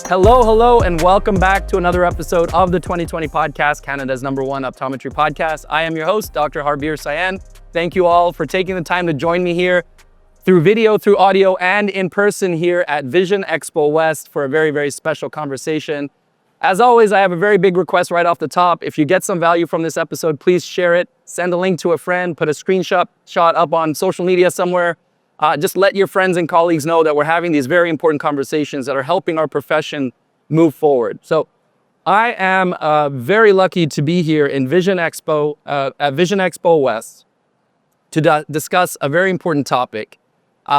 Hello, and welcome back to another episode of the 2020 podcast, Canada's #1 optometry podcast. I am your host, Dr. Harbir Sayan. Thank you all for taking the time to join me here through video, through audio, and in person here at Vision Expo West for a very, very special conversation. As always, I have a very big request right off the top. If you get some value from this episode, please share it, send a link to a friend, put a screenshot up on social media somewhere. Just let your friends and colleagues know that we're having these very important conversations that are helping our profession move forward. So I am very lucky to be here in Vision Expo, at Vision Expo West to discuss a very important topic,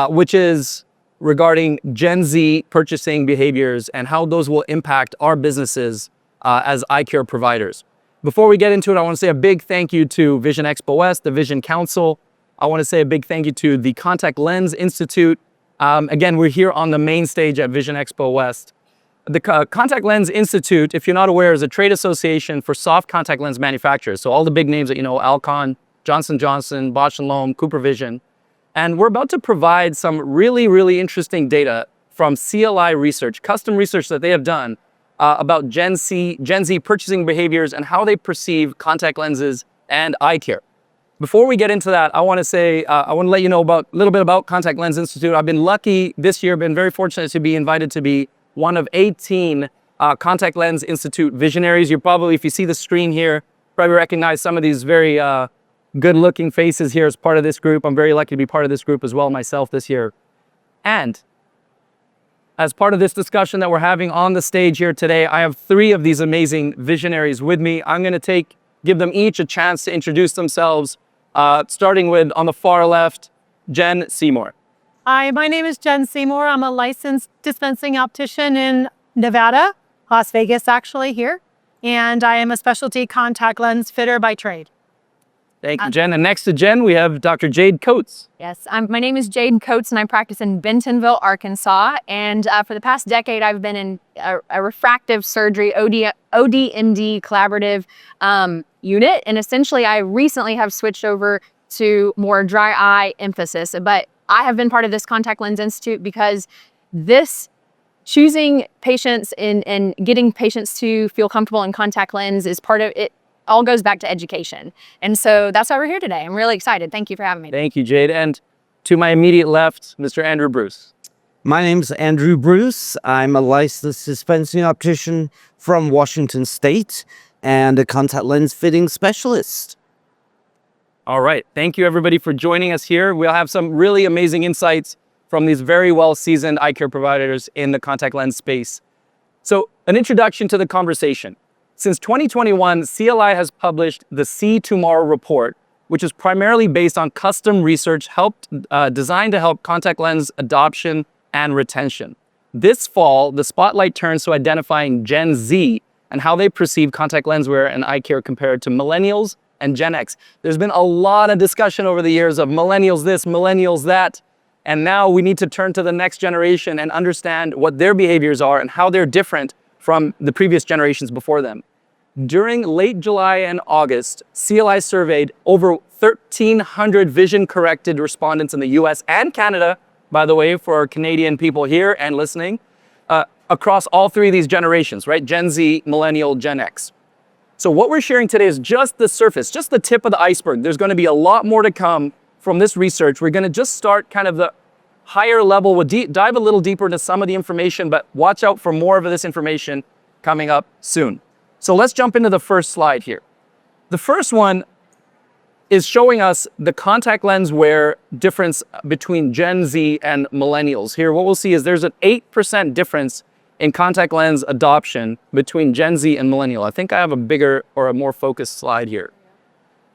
which is regarding Gen Z purchasing behaviors and how those will impact our businesses as eye care providers. Before we get into it, I want to say a big thank you to Vision Expo West, the Vision Council. I want to say a big thank you to the Contact Lens Institute. Again, we're here on the main stage at Vision Expo West. The Contact Lens Institute, if you're not aware, is a trade association for soft contact lens manufacturers. So all the big names that you know, Alcon, Johnson & Johnson, Bausch & Lomb, Cooper Vision. And we're about to provide some really, really interesting data from CLI research, custom research that they have done about Gen Z purchasing behaviors and how they perceive contact lenses and eye care. Before we get into that, I want to let you know a little bit about Contact Lens Institute. I've been lucky this year, been very fortunate to be invited to be one of 18 Contact Lens Institute Visionaries. You probably, if you see the screen here, probably recognize some of these very good-looking faces here as part of this group. I'm very lucky to be part of this group as well myself this year. And as part of this discussion that we're having on the stage here today, I have 3 of these amazing visionaries with me. I'm going to give them each a chance to introduce themselves. Starting with, on the far left, Jen Seymour. Hi, my name is Jen Seymour. I'm a licensed dispensing optician in Nevada, Las Vegas actually here, and I am a specialty contact lens fitter by trade. Thank you, Jen. And next to Jen, we have Dr. Jade Coates. Yes, my name is Jade Coates, and I practice in Bentonville, Arkansas. And for the past decade, I've been in a refractive surgery, OD&D collaborative unit. And essentially, I recently have switched over to more dry eye emphasis. But I have been part of this Contact Lens Institute because choosing patients and getting patients to feel comfortable in contact lens is part of it. All goes back to education. And so that's why we're here today. I'm really excited. Thank you for having me. Thank you, Jade. And to my immediate left, Mr. Andrew Bruce. My name's Andrew Bruce. I'm a licensed dispensing optician from Washington State and a contact lens fitting specialist. All right. Thank you, everybody, for joining us here. We'll have some really amazing insights from these very well-seasoned eye care providers in the contact lens space. So, an introduction to the conversation. Since 2021, CLI has published the See Tomorrow report, which is primarily based on custom research designed to help contact lens adoption and retention. This fall, the spotlight turns to identifying Gen Z and how they perceive contact lens wear and eye care compared to Millennials and Gen X. There's been a lot of discussion over the years of Millennials this, Millennials that, and now we need to turn to the next generation and understand what their behaviors are and how they're different from the previous generations before them. During late July and August, CLI surveyed over 1,300 vision-corrected respondents in the U.S. and Canada, by the way, for our Canadian people here and listening, across all 3 of these generations, right? Gen Z, Millennial, Gen X. So what we're sharing today is just the surface, just the tip of the iceberg. There's going to be a lot more to come from this research. We're going to just start kind of the higher level. We'll dive a little deeper into some of the information, but watch out for more of this information coming up soon. So let's jump into the first slide here. The first one is showing us the contact lens wear difference between Gen Z and Millennials. Here, what we'll see is there's an 8% difference in contact lens adoption between Gen Z and Millennial. I think I have a bigger or a more focused slide here.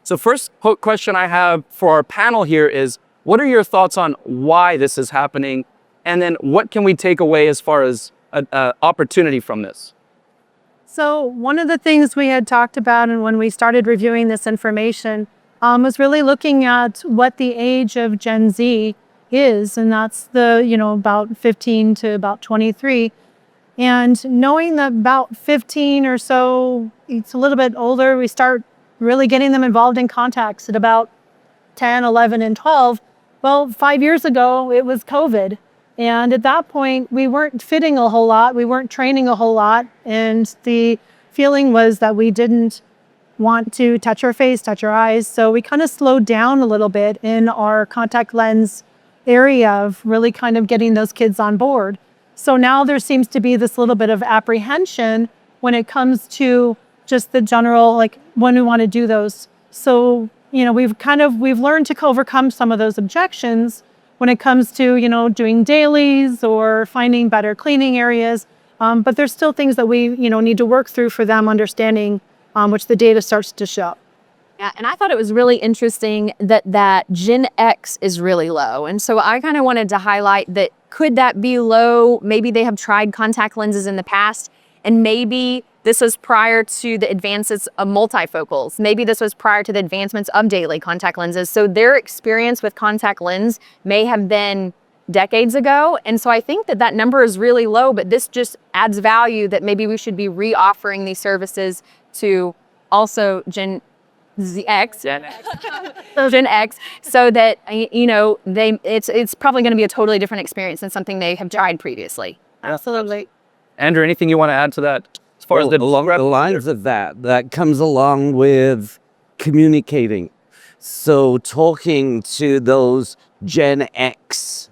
So first question I have for our panel here is, what are your thoughts on why this is happening? And then what can we take away as far as an opportunity from this? So one of the things we had talked about and when we started reviewing this information was really looking at what the age of Gen Z is, and that's about 15 to about 23. And knowing that about 15 or so, it's a little bit older, we start really getting them involved in contacts at about 10, 11, and 12. Well, 5 years ago, it was COVID. And at that point, we weren't fitting a whole lot. We weren't training a whole lot. And the feeling was that we didn't want to touch our face, touch our eyes. So we kind of slowed down a little bit in our contact lens area of really kind of getting those kids on board. So now there seems to be this little bit of apprehension when it comes to just the general, like when we want to do those. So, we've learned to overcome some of those objections when it comes to, doing dailies or finding better cleaning areas. But there's still things that we, need to work through for them understanding, which the data starts to show. Yeah, and I thought it was really interesting that Gen X is really low. And so I kind of wanted to highlight that could that be low? Maybe they have tried contact lenses in the past, and maybe this was prior to the advances of multifocals. Maybe this was prior to the advancements of daily contact lenses. So their experience with contact lens may have been decades ago. And so I think that number is really low, but this just adds value that maybe we should be re-offering these services to also Gen X, so that, it's probably going to be a totally different experience than something they have tried previously. Absolutely. Andrew, anything you want to add to that? As far as along the lines of that comes along with communicating. So talking to those Gen X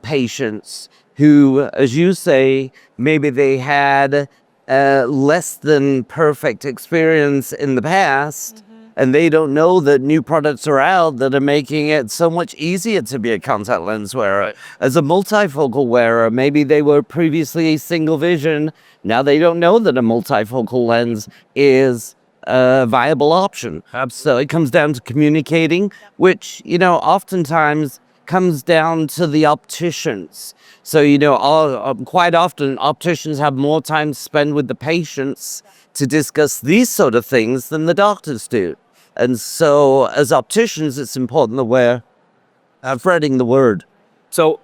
patients who, as you say, maybe they had less than perfect experience in the past, and they don't know that new products are out that are making it so much easier to be a contact lens wearer. As a multifocal wearer, maybe they were previously single vision. Now they don't know that a multifocal lens is a viable option. So it comes down to communicating, which, oftentimes comes down to the opticians. So, quite often opticians have more time to spend with the patients to discuss these sort of things than the doctors do. And so as opticians, it's important that we're spreading the word. So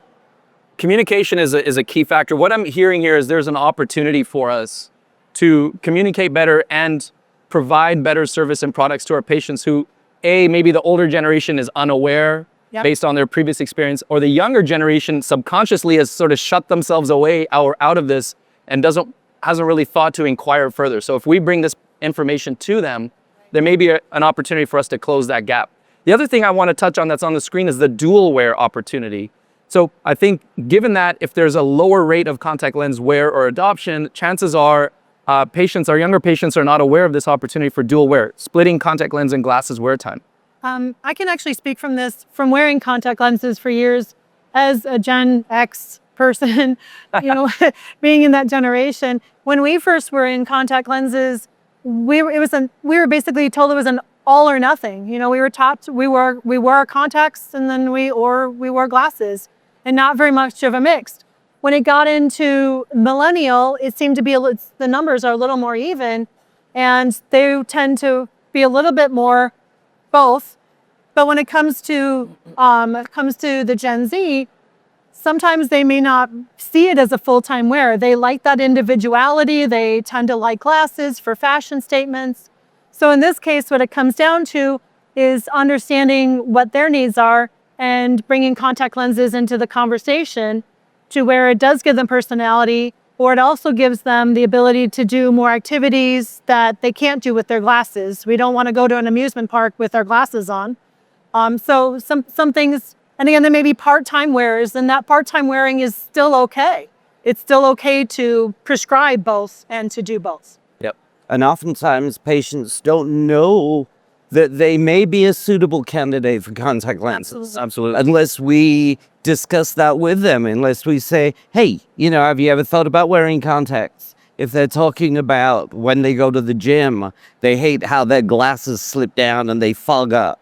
communication is a key factor. What I'm hearing here is there's an opportunity for us to communicate better and provide better service and products to our patients who, maybe the older generation is unaware based on their previous experience, or the younger generation subconsciously has sort of shut themselves away or out of this and hasn't really thought to inquire further. So if we bring this information to them, there may be an opportunity for us to close that gap. The other thing I want to touch on that's on the screen is the dual wear opportunity. So I think given that if there's a lower rate of contact lens wear or adoption, chances are our younger patients are not aware of this opportunity for dual wear, splitting contact lens and glasses wear time. I can actually speak from wearing contact lenses for years as a Gen X person, being in that generation. When we first were in contact lenses, we were basically told it was an all or nothing. We were taught we wore our contacts and then we wore glasses, and not very much of a mix. When it got into millennial, it seemed to be the numbers are a little more even, and they tend to be a little bit more both. But when it comes to the Gen Z, sometimes they may not see it as a full-time wear. They like that individuality. They tend to like glasses for fashion statements. So in this case, what it comes down to is understanding what their needs are and bringing contact lenses into the conversation to where it does give them personality, or it also gives them the ability to do more activities that they can't do with their glasses. We don't want to go to an amusement park with our glasses on. So some things, and again, there may be part-time wearers, and that part-time wearing is still okay. It's still okay to prescribe both and to do both. Yep. And oftentimes patients don't know that they may be a suitable candidate for contact lenses. Absolutely. Unless we discuss that with them, unless we say, hey, have you ever thought about wearing contacts? If they're talking about when they go to the gym, they hate how their glasses slip down and they fog up.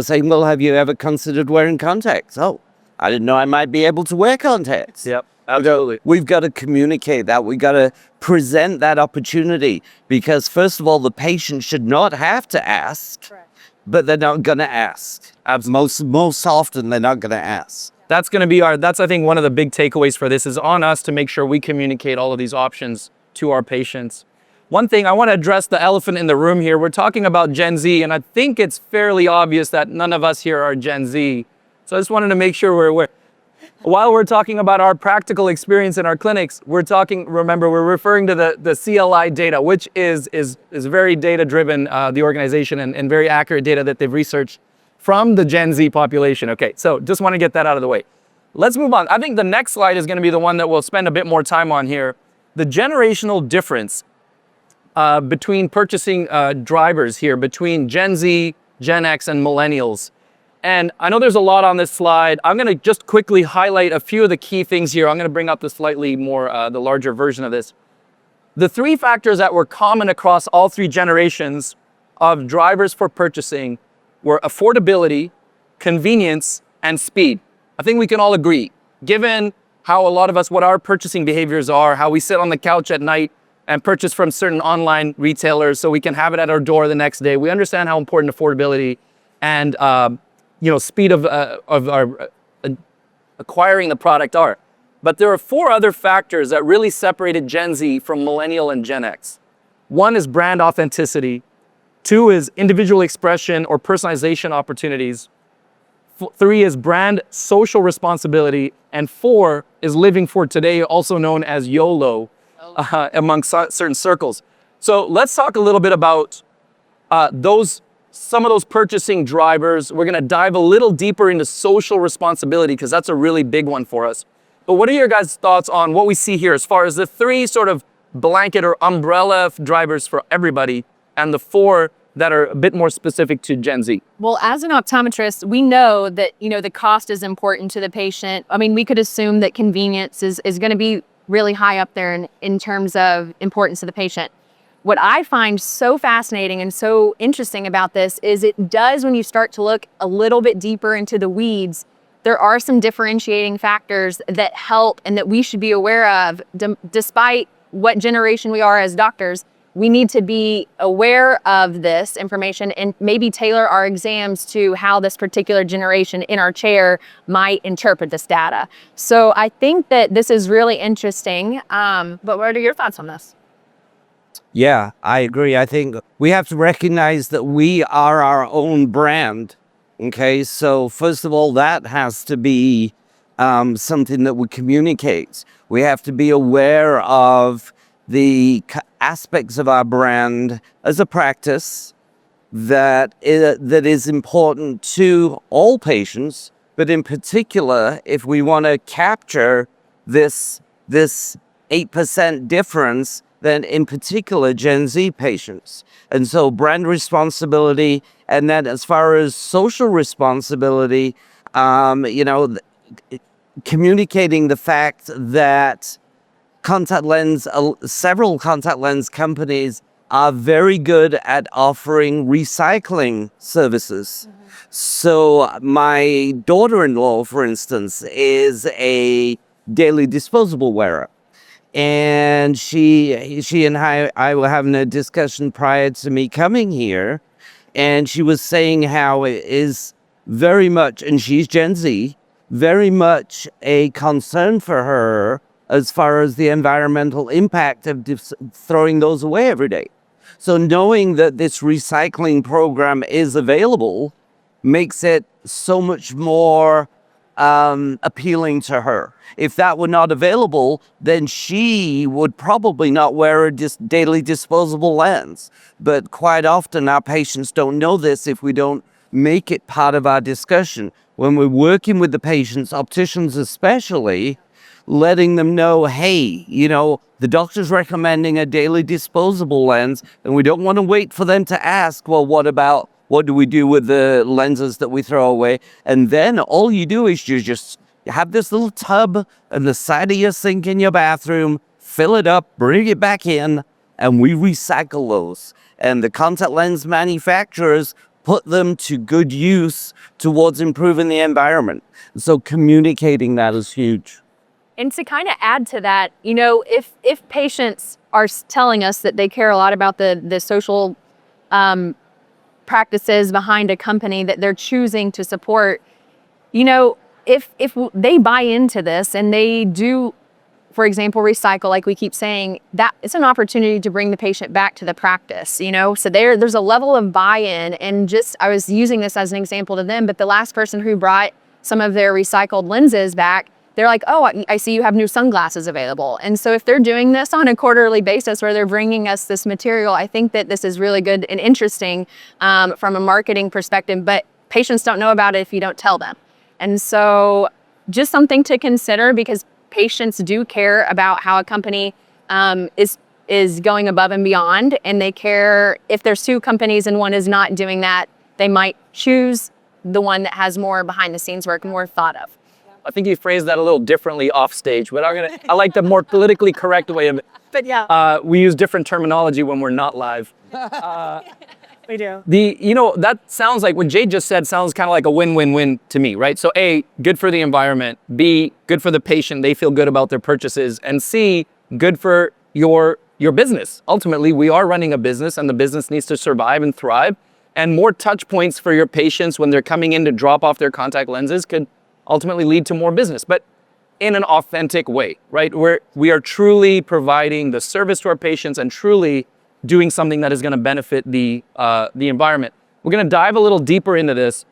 Saying, well, have you ever considered wearing contacts? Oh, I didn't know I might be able to wear contacts. Yep, absolutely. We've got to communicate that. We've got to present that opportunity, because first of all, the patient should not have to ask, but they're not going to ask. Most often, they're not going to ask. That's going to be that's, I think, one of the big takeaways for this is on us to make sure we communicate all of these options to our patients. One thing, I want to address the elephant in the room here. We're talking about Gen Z, and I think it's fairly obvious that none of us here are Gen Z. So I just wanted to make sure we're aware. while we're talking about our practical experience in our clinics, remember, we're referring to the CLI data, which is very data-driven, the organization, and very accurate data that they've researched from the Gen Z population. Okay, so just want to get that out of the way. Let's move on. I think the next slide is going to be the one that we'll spend a bit more time on here. The generational difference between purchasing drivers here, between Gen Z, Gen X, and Millennials. And I know there's a lot on this slide. I'm going to just quickly highlight a few of the key things here. I'm going to bring up the slightly more, the larger version of this. The three factors that were common across all three generations of drivers for purchasing were affordability, convenience, and speed. I think we can all agree, given how a lot of us, what our purchasing behaviors are, how we sit on the couch at night and purchase from certain online retailers so we can have it at our door the next day. We understand how important affordability and speed of our acquiring the product are. But there are four other factors that really separated Gen Z from Millennial and Gen X. One is brand authenticity. Two is individual expression or personalization opportunities. Three is brand social responsibility. And four is living for today, also known as YOLO, among certain circles. So let's talk a little bit about some of those purchasing drivers. We're going to dive a little deeper into social responsibility because that's a really big one for us. But what are your guys' thoughts on what we see here as far as the three sort of blanket or umbrella drivers for everybody and the four that are a bit more specific to Gen Z? Well, as an optometrist, we know that, the cost is important to the patient. I mean, we could assume that convenience is going to be really high up there in terms of importance to the patient. What I find so fascinating and so interesting about this is it does, when you start to look a little bit deeper into the weeds, there are some differentiating factors that help and that we should be aware of. Despite what generation we are as doctors, we need to be aware of this information and maybe tailor our exams to how this particular generation in our chair might interpret this data. So I think that this is really interesting. But what are your thoughts on this? Yeah, I agree. I think we have to recognize that we are our own brand. Okay, so first of all, that has to be something that we communicate. We have to be aware of the aspects of our brand as a practice that is important to all patients, but in particular, if we want to capture this 8% difference, then in particular Gen Z patients. And so brand responsibility, and then as far as social responsibility, communicating the fact that several contact lens companies are very good at offering recycling services. Mm-hmm. So my daughter-in-law, for instance, is a daily disposable wearer. And she and I were having a discussion prior to me coming here, and she was saying how it is very much, and she's Gen Z, very much a concern for her as far as the environmental impact of throwing those away every day. So knowing that this recycling program is available makes it so much more appealing to her. If that were not available, then she would probably not wear a daily disposable lens. But quite often our patients don't know this if we don't make it part of our discussion. When we're working with the patients, opticians especially, letting them know, hey, the doctor's recommending a daily disposable lens, and we don't want to wait for them to ask, well, what do we do with the lenses that we throw away? And then all you do is you just have this little tub on the side of your sink in your bathroom, fill it up, bring it back in, and we recycle those. And the contact lens manufacturers put them to good use towards improving the environment. So communicating that is huge. And to kind of add to that, if patients are telling us that they care a lot about the social practices behind a company that they're choosing to support, if they buy into this and they do, for example, recycle, like we keep saying, that it's an opportunity to bring the patient back to the practice, so there's a level of buy-in. And I was using this as an example to them, but the last person who brought some of their recycled lenses back, they're like, oh, I see you have new sunglasses available. And so if they're doing this on a quarterly basis where they're bringing us this material, I think that this is really good and interesting from a marketing perspective, but patients don't know about it if you don't tell them. And so just something to consider, because patients do care about how a company is going above and beyond, and they care if there's two companies and one is not doing that, they might choose the one that has more behind the scenes work, more thought of. I think you phrased that a little differently off stage, but I like the more politically correct way of it. But yeah, We use different terminology when we're not live. we do. That sounds like what Jade just said sounds kind of like a win-win-win to me, right? So A, good for the environment. B, good for the patient. They feel good about their purchases. And C, good for your business. Ultimately, we are running a business, and the business needs to survive and thrive. And more touch points for your patients when they're coming in to drop off their contact lenses could ultimately lead to more business, but in an authentic way, right? Where we are truly providing the service to our patients and truly doing something that is going to benefit the environment. We're going to dive a little deeper into this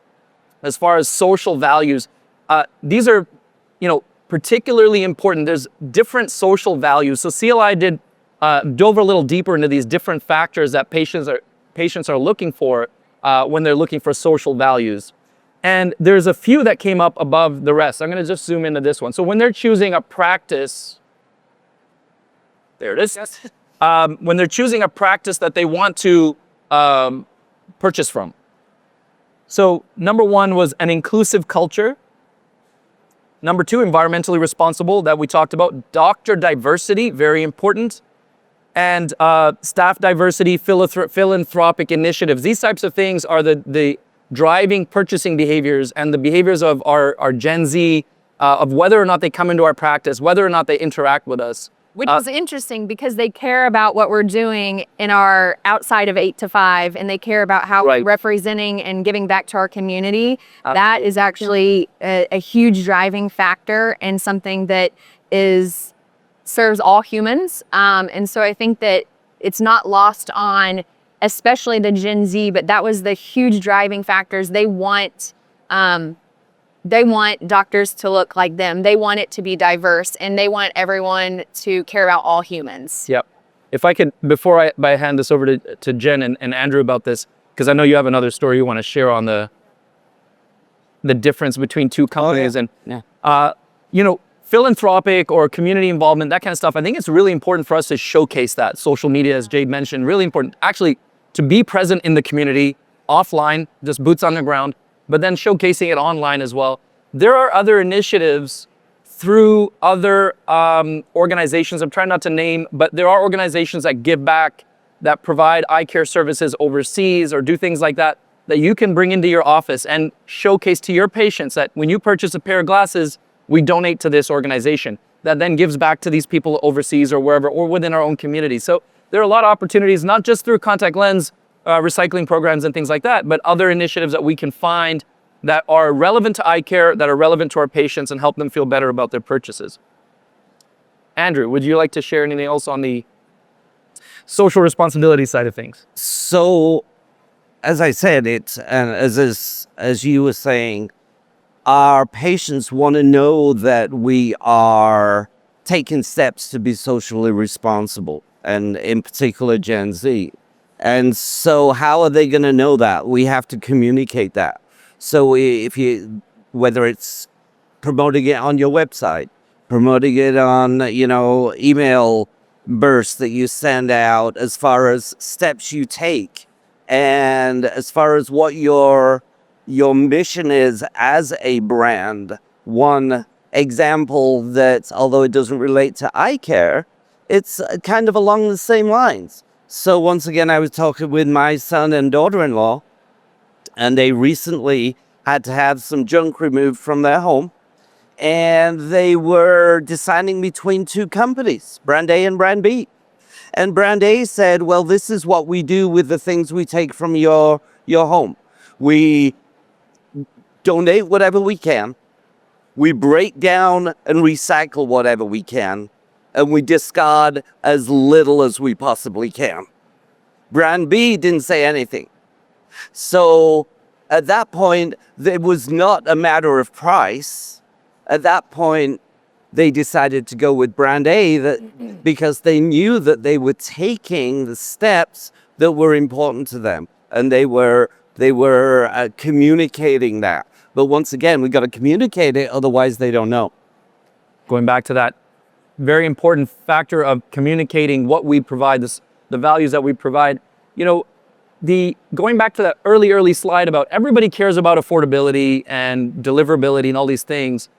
as far as social values. These are, particularly important. There's different social values. So CLI dove a little deeper into these different factors that patients are looking for when they're looking for social values. And there's a few that came up above the rest. I'm going to just zoom into this one. So when they're choosing a practice, there it is. Yes. When they're choosing a practice that they want to purchase from. So number one was an inclusive culture. Number two, environmentally responsible, that we talked about. Doctor diversity, very important. And staff diversity, philanthropic initiatives. These types of things are the driving purchasing behaviors and the behaviors of our Gen Z, of whether or not they come into our practice, whether or not they interact with us. Which is interesting, because they care about what we're doing in our outside of 8 to 5, and they care about how we're representing and giving back to our community. That is actually a huge driving factor, and something that serves all humans. And so I think that it's not lost on especially the Gen Z, but that was the huge driving factors. They want doctors to look like them. They want it to be diverse, and they want everyone to care about all humans. Yep. If I could, before I hand this over to Jen and Andrew about this, because I know you have another story you want to share on the difference between two companies. Philanthropic or community involvement, that kind of stuff. I think it's really important for us to showcase that. Social media, as Jade mentioned, really important. Actually, to be present in the community, offline, just boots on the ground, but then showcasing it online as well. There are other initiatives through other organizations, I'm trying not to name, but there are organizations that give back, that provide eye care services overseas or do things like that, that you can bring into your office and showcase to your patients that when you purchase a pair of glasses, we donate to this organization that then gives back to these people overseas or wherever, or within our own community. So there are a lot of opportunities, not just through contact lens recycling programs and things like that, but other initiatives that we can find that are relevant to eye care, that are relevant to our patients, and help them feel better about their purchases. Andrew, would you like to share anything else on the social responsibility side of things? So, as I said, and as you were saying, our patients want to know that we are taking steps to be socially responsible, and in particular Gen Z. And so how are they going to know that? We have to communicate that. So whether it's promoting it on your website, promoting it on, email bursts that you send out, as far as steps you take, and as far as what your mission is as a brand. One example that, although it doesn't relate to eye care, it's kind of along the same lines. So once again, I was talking with my son and daughter-in-law, and they recently had to have some junk removed from their home, and they were deciding between two companies, brand A and brand B. And brand A said, well, this is what we do with the things we take from your home. We donate whatever we can. We break down and recycle whatever we can, and we discard as little as we possibly can. Brand B didn't say anything. So at that point, it was not a matter of price. At that point, they decided to go with brand A because they knew that they were taking the steps that were important to them, and they were communicating that. But once again, we got to communicate it, otherwise they don't know. Going back to that very important factor of communicating what we provide, the values that we provide. Going back to that early slide about everybody cares about affordability and deliverability and all these things,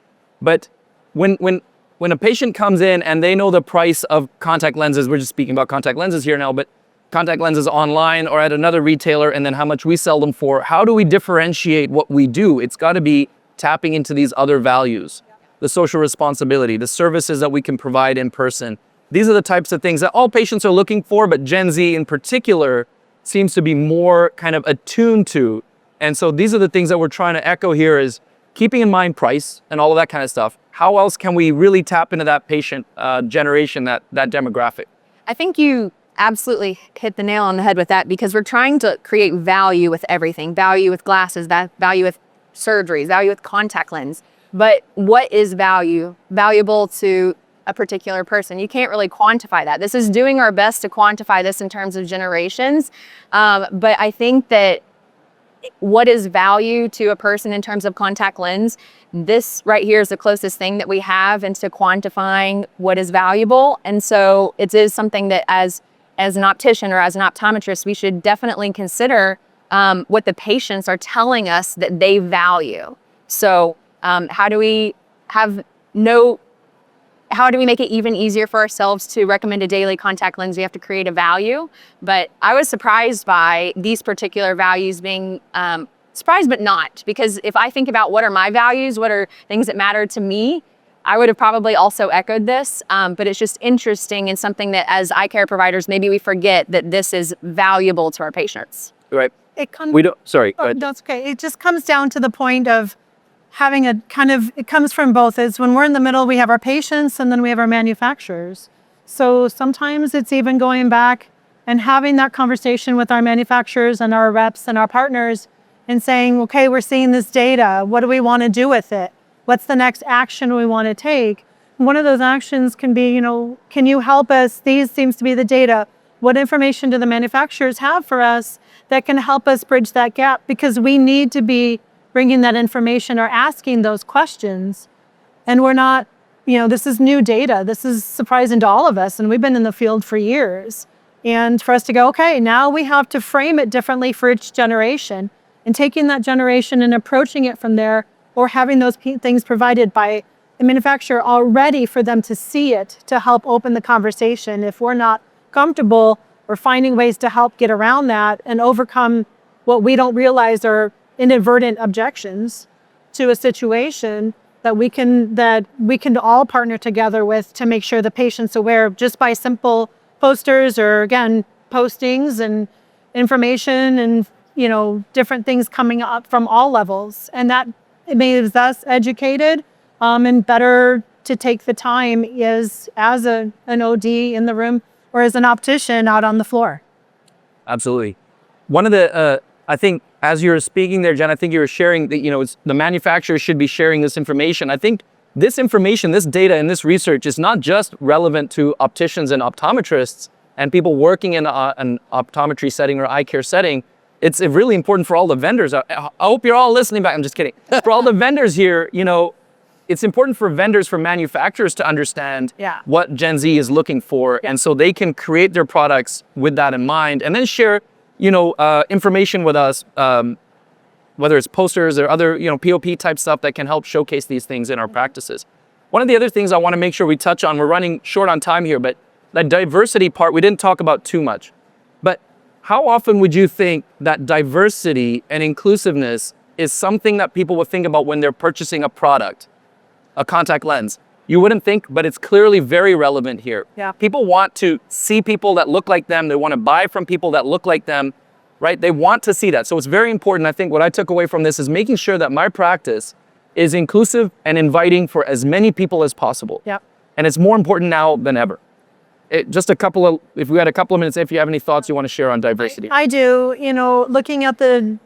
but when a patient comes in and they know the price of contact lenses, we're just speaking about contact lenses here now, but contact lenses online or at another retailer, and then how much we sell them for, how do we differentiate what we do? It's got to be tapping into these other values, the social responsibility, the services that we can provide in person. These are the types of things that all patients are looking for, but Gen Z in particular seems to be more kind of attuned to. And so these are the things that we're trying to echo here, is keeping in mind price and all of that kind of stuff. How else can we really tap into that patient generation, that demographic? I think you absolutely hit the nail on the head with that, because we're trying to create value with everything. Value with glasses, value with surgeries, value with contact lens. But what is valuable to a particular person? You can't really quantify that. This is doing our best to quantify this in terms of generations. But I think that what is value to a person in terms of contact lens, this right here is the closest thing that we have into quantifying what is valuable. And so it is something that as an optician or as an optometrist, we should definitely consider what the patients are telling us that they value. So how do we make it even easier for ourselves to recommend a daily contact lens? We have to create a value. But I was surprised by these particular values being surprised, but not. Because if I think about what are my values, what are things that matter to me, I would have probably also echoed this. But it's just interesting, and something that as eye care providers, maybe we forget that this is valuable to our patients. Right. Sorry, go ahead. That's okay. It just comes down to the point of having it comes from both. Is when we're in the middle, we have our patients and then we have our manufacturers. So sometimes it's even going back and having that conversation with our manufacturers and our reps and our partners and saying, okay, we're seeing this data. What do we want to do with it? What's the next action we want to take? One of those actions can be, can you help us? These seems to be the data. What information do the manufacturers have for us that can help us bridge that gap? Because we need to be bringing that information or asking those questions. And we're not, this is new data. This is surprising to all of us. And we've been in the field for years. And for us to go, okay, now we have to frame it differently for each generation, and taking that generation and approaching it from there, or having those things provided by the manufacturer already for them to see it, to help open the conversation. If we're not comfortable, or finding ways to help get around that and overcome what we don't realize are inadvertent objections to a situation, that we can all partner together with to make sure the patient's aware, just by simple posters or, again, postings and information and different things coming up from all levels. And that makes us educated and better to take the time as an OD in the room or as an optician out on the floor. Absolutely. One of the, I think, as you were speaking there, Jen, I think you were sharing that, the manufacturers should be sharing this information. I think this information, this data, and this research is not just relevant to opticians and optometrists and people working in an optometry setting or eye care setting. It's really important for all the vendors. I hope you're all listening back. I'm just kidding. For all the vendors here, it's important for vendors, for manufacturers to understand what Gen Z is looking for. And so they can create their products with that in mind, and then share information with us, whether it's posters or other, POP type stuff that can help showcase these things in our practices. One of the other things I want to make sure we touch on, we're running short on time here, but that diversity part, we didn't talk about too much. But how often would you think that diversity and inclusiveness is something that people would think about when they're purchasing a product, a contact lens? You wouldn't think, but it's clearly very relevant here. Yeah. People want to see people that look like them. They want to buy from people that look like them, right? They want to see that. So it's very important. I think what I took away from this is making sure that my practice is inclusive and inviting for as many people as possible. Yep. And it's more important now than ever. If we had a couple of minutes, if you have any thoughts you want to share on diversity. I do, looking at the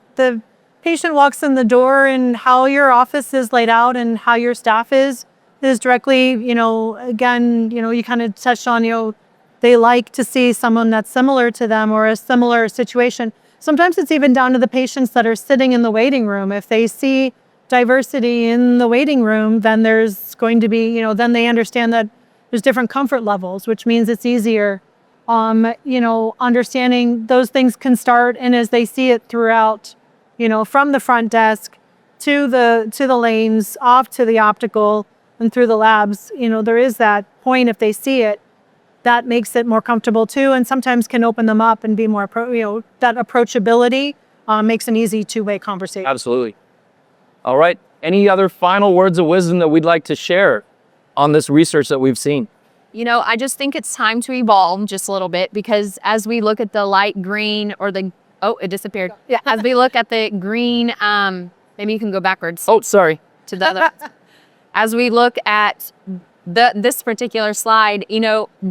patient walks in the door and how your office is laid out and how your staff is, is directly, again, you kind of touched on, they like to see someone that's similar to them or a similar situation. Sometimes it's even down to the patients that are sitting in the waiting room. If they see diversity in the waiting room, then there's going to be, then they understand that there's different comfort levels, which means it's easier. Understanding those things can start, and as they see it throughout, from the front desk to the lanes, off to the optical and through the labs, there is that point. If they see it, that makes it more comfortable too, and sometimes can open them up and be more, that approachability makes an easy two-way conversation. Absolutely. All right. Any other final words of wisdom that we'd like to share on this research that we've seen? I just think it's time to evolve just a little bit, because as we look at the light green or it disappeared. Yeah. As we look at the green, maybe you can go backwards. Oh, sorry. To the other. As we look at this particular slide,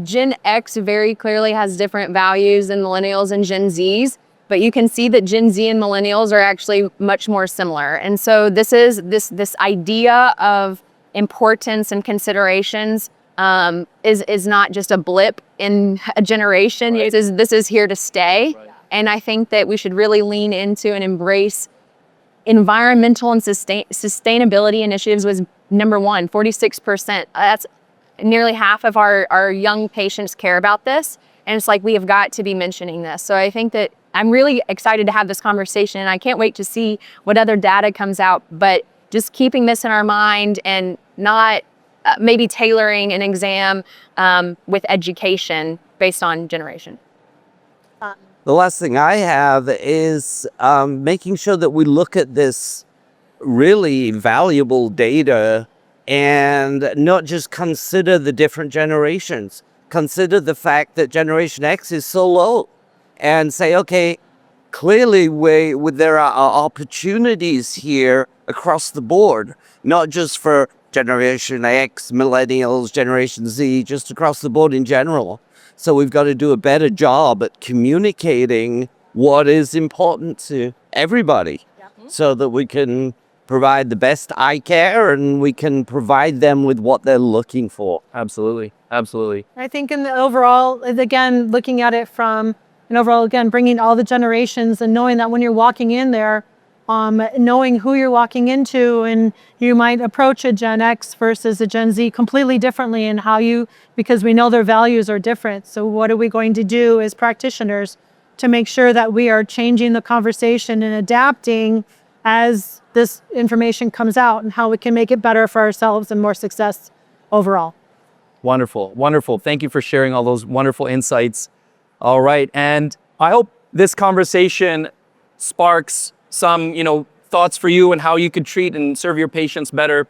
Gen X very clearly has different values than millennials and Gen Zs, but you can see that Gen Z and millennials are actually much more similar. And so this is this idea of importance and considerations is not just a blip in a generation. Right. This is here to stay. Right. And I think that we should really lean into and embrace environmental and sustainability initiatives. Was number one, 46%. That's nearly half of our young patients care about this. And it's like, we have got to be mentioning this. So I think that I'm really excited to have this conversation, and I can't wait to see what other data comes out, but just keeping this in our mind and not maybe tailoring an exam with education based on generation. The last thing I have is making sure that we look at this really valuable data and not just consider the different generations. Consider the fact that Generation X is so low and say, okay, clearly there are opportunities here across the board, not just for Generation X, Millennials, Generation Z, just across the board in general. So we've got to do a better job at communicating what is important to everybody so that we can provide the best eye care and we can provide them with what they're looking for. Absolutely. Absolutely. I think in the overall, again, looking at it from an overall, again, bringing all the generations and knowing that when you're walking in there, knowing who you're walking into, and you might approach a Gen X versus a Gen Z completely differently in because we know their values are different. So what are we going to do as practitioners to make sure that we are changing the conversation and adapting as this information comes out, and how we can make it better for ourselves and more success overall? Wonderful. Wonderful. Thank you for sharing all those wonderful insights. All right. And I hope this conversation sparks some, thoughts for you and how you could treat and serve your patients better.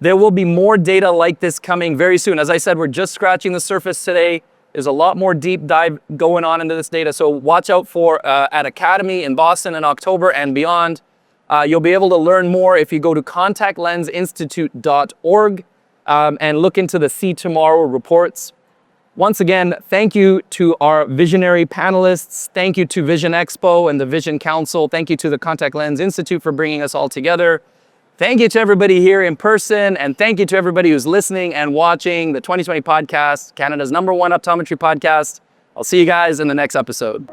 There will be more data like this coming very soon. As I said, we're just scratching the surface today. There's a lot more deep dive going on into this data. So watch out for at Academy in Boston in October and beyond. You'll be able to learn more if you go to contactlensinstitute.org and look into the See Tomorrow reports. Once again, thank you to our visionary panelists. Thank you to Vision Expo and the Vision Council. Thank you to the Contact Lens Institute for bringing us all together. Thank you to everybody here in person, and thank you to everybody who's listening and watching the 2020 podcast, Canada's #1 optometry podcast. I'll see you guys in the next episode.